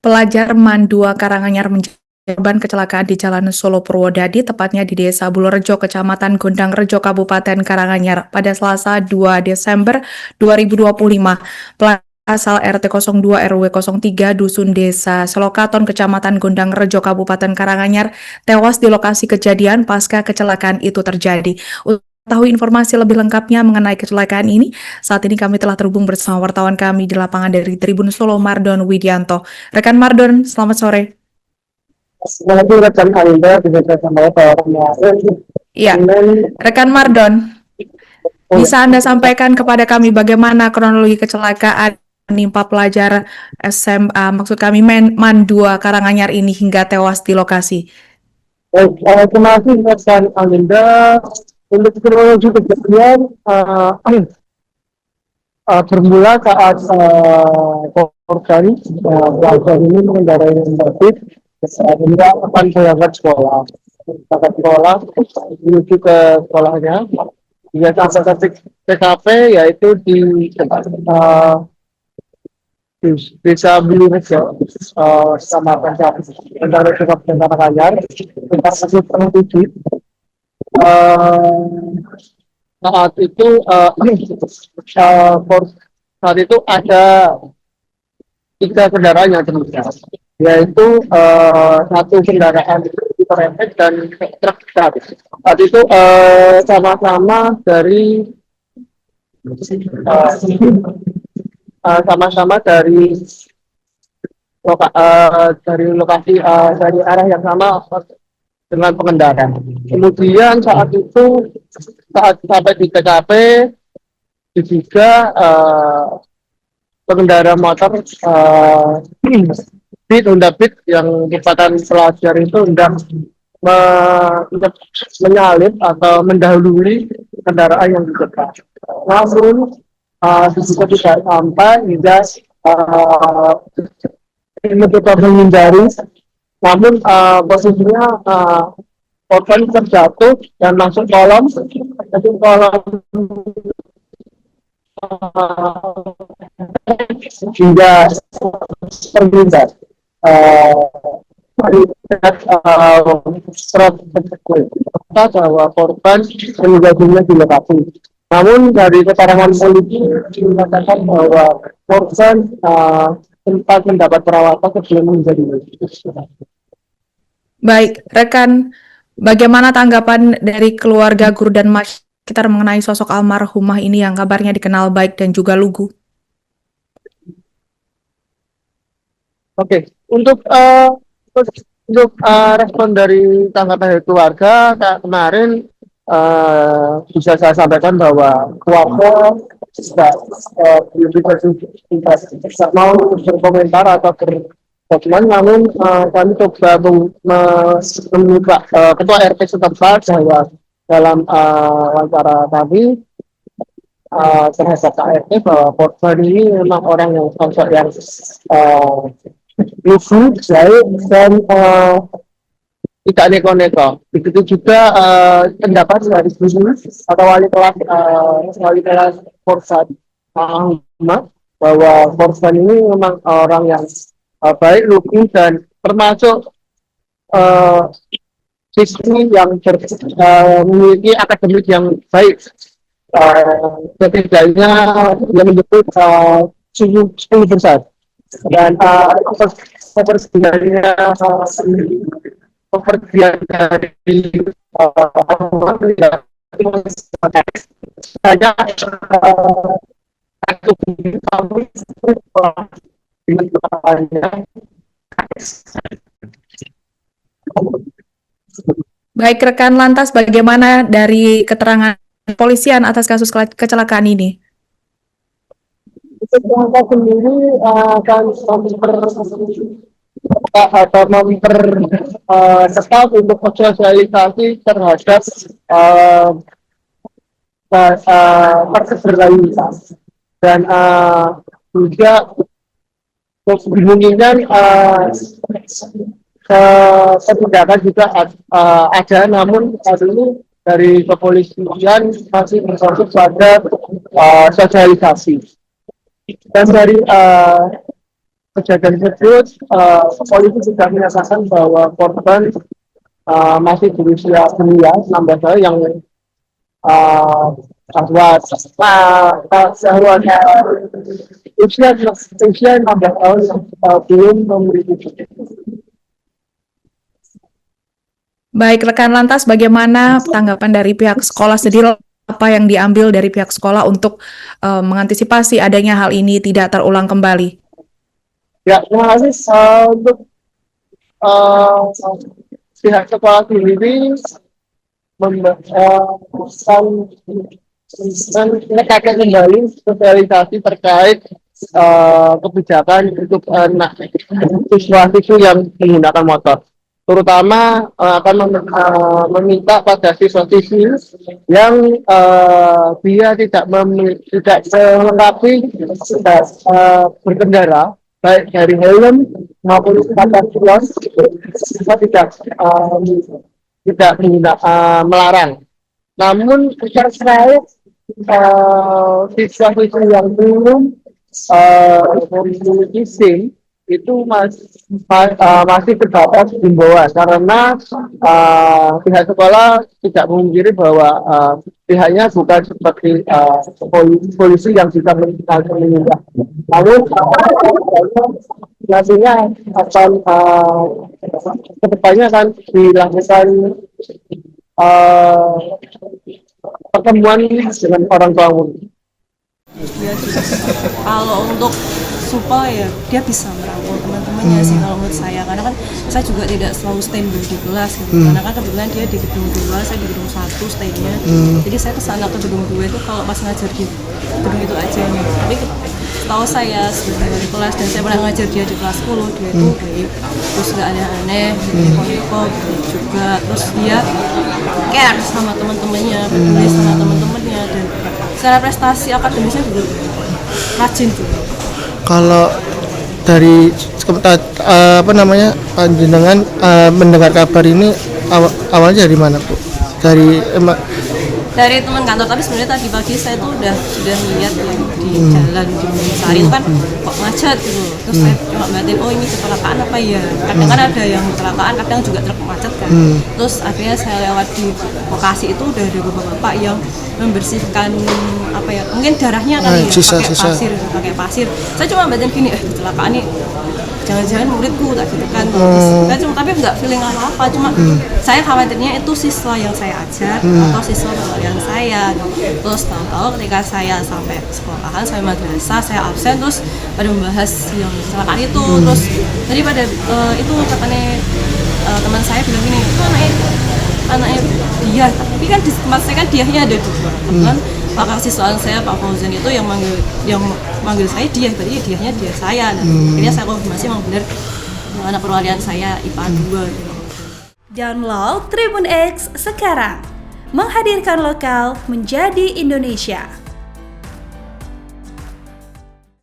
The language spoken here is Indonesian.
Pelajar MAN 2 Karanganyar menjadi korban kecelakaan di Jalan Solo Purwodadi, tepatnya di Desa Bulorejo, Kecamatan Gondang Rejo, Kabupaten Karanganyar, pada Selasa 2 Desember 2025. Pelajar asal RT 02 RW 03 Dusun Desa Selokaton, Kecamatan Gondang Rejo, Kabupaten Karanganyar, tewas di lokasi kejadian pasca kecelakaan itu terjadi. Tahu informasi lebih lengkapnya mengenai kecelakaan ini, saat ini kami telah terhubung bersama wartawan kami di lapangan dari Tribun Solo, Mardon Widianto. Rekan Mardon, selamat sore. Selamat sore rekan Anda, bisa sampai Iya, rekan Mardon, bisa Anda sampaikan kepada kami bagaimana kronologi kecelakaan menimpa pelajar SMA, maksud kami MAN 2 Karanganyar ini hingga tewas di lokasi? Terima kasih rekan Anda. Untuk kronologi kejadian bermula saat korban pelajar ini mengendarai mobil hingga akan berangkat sekolah. Berangkat sekolah menuju ke sekolahnya. Hingga sampai ke TKP yaitu di Desa Bulorejo, Kecamatan Kabupaten Karanganyar, tempat tersebut tertuju. Saat itu saat itu ada 3 kendaraan yang terlibat, yaitu satu kendaraan kerempet dan truk besar. Saat itu sama-sama dari dari lokasi dari arah yang sama dengan pengendara. Kemudian saat sampai di TKP diduga pengendara motor Honda Beat yang merupakan pelajar itu hendak menyalip atau mendahului kendaraan yang di depan. Namun diduga tidak sampai hingga mencoba menghindari, namun posisinya korban terjatuh dan masuk kolam, hingga terhindar. Bahwa korban meninggal dunia di lokasi. Namun dari keterangan polisi dikatakan bahwa korban sempat mendapat perawatan sebelum menjadi dunia. Baik, rekan, bagaimana tanggapan dari keluarga, guru, dan masyarakat sekitar mengenai sosok almarhumah ini yang kabarnya dikenal baik dan juga lugu? Oke, untuk respon dari tanggapan dari keluarga kemarin bisa saya sampaikan bahwa keluarga belum bisa mau berkomentar atau berkomentar, namun kami coba meminta ketua RT setempat bahwa dalam wawancara kami terhadap KRT bahwa korban ini memang orang yang sosok yang lugu, baik, dan tidak neko-neko. Begitu juga pendapat dari guru atau wali kelas korban bahwa korban ini memang orang yang baik, lugu, dan termasuk siswi yang memiliki akademik yang baik. Setidaknya yang menyebut 10%. Dan kepergian dari hanya satu Baik, rekan, lantas bagaimana dari keterangan kepolisian atas kasus kecelakaan ini? Untuk sendiri akan mempercepat untuk sosialisasi terhadap terseberlayutas dan juga kemungkinan ketindakan juga ada, namun saat ini dari kepolisian masih berfokus pada sosialisasi. Dan dari kejadian tersebut, polisi juga menyatakan bahwa korban masih berusia belia 16 tahun yang bahwa usia 16 tahun yang belum memiliki. Baik, rekan lantas, bagaimana tanggapan dari pihak sekolah sendiri? Apa yang diambil dari pihak sekolah untuk mengantisipasi adanya hal ini tidak terulang kembali? Ya, terima kasih untuk pihak sekolah sendiri menekankan kembali sosialisasi terkait kebijakan untuk siswa-siswi yang menggunakan motor, terutama akan meminta pada siswa-siswi yang dia tidak melengkapi berkendara baik dari helm maupun batas luas, kita tidak melarang. Namun terkait siswa-siswa yang belum memiliki SIM itu masih terbatas himbauan, karena pihak sekolah tidak memungkiri bahwa pihaknya bukan seperti polisi yang bisa menindak. Lalu nantinya akan kedepannya akan dilakukan pertemuan dengan orang tua murid. Ya, kalau untuk supaya dia bisa merangkul teman-temannya sih kalau menurut saya, karena kan saya juga tidak selalu standby di kelas gitu. Karena kan kebetulan dia di gedung 2, saya di gedung 1 stay-nya. Jadi saya kesana ke gedung 2 itu kalau pas ngajar di gedung itu aja nih. Tapi tahu saya sebagai wali kelas dan saya pernah ngajar dia di kelas 10, dia itu baik, terus nggak aneh-aneh, neko-neko juga, terus dia care sama teman-temannya, peduli sama teman-temannya, dan secara prestasi akademisnya juga rajin juga. Kalau dari panjenengan mendengar kabar ini awalnya dari mana, Bu? Dari teman kantor, tapi sebenarnya tadi pagi saya tuh sudah lihat ya, di jalan di Sari itu kan kok macet gitu, terus saya cuma ngeliatin, oh ini kecelakaan apa ya, kadang kan ada yang kecelakaan, kadang juga truk macet kan. Terus akhirnya saya lewat di lokasi itu udah ada bapak-bapak yang membersihkan apa ya, mungkin darahnya kali ya, pakai pasir. Saya cuma ngeliatin gini, kecelakaan nih jangan-jangan muridku tak gitu kan. Tapi nggak feeling apa-apa, cuma saya khawatirnya itu siswa yang saya ajar atau siswa perwalian saya. Terus tahu-tahu ketika saya sampai sekolahan, sampai madrasah, saya absen, terus pada membahas yang kecelakaan itu. Terus jadi pada itu katanya teman saya bilang gini, itu anaknya dia, tapi kan di tempat saya kan diahnya ada 2. Kebetulan pakar siswaan saya Pak Fauzan itu yang manggil saya dia, berarti diahnya dia saya. Nah, akhirnya saya konfirmasi memang benar anak perwalian saya IPA 2 gitu. Download Tribun X sekarang, menghadirkan lokal menjadi Indonesia.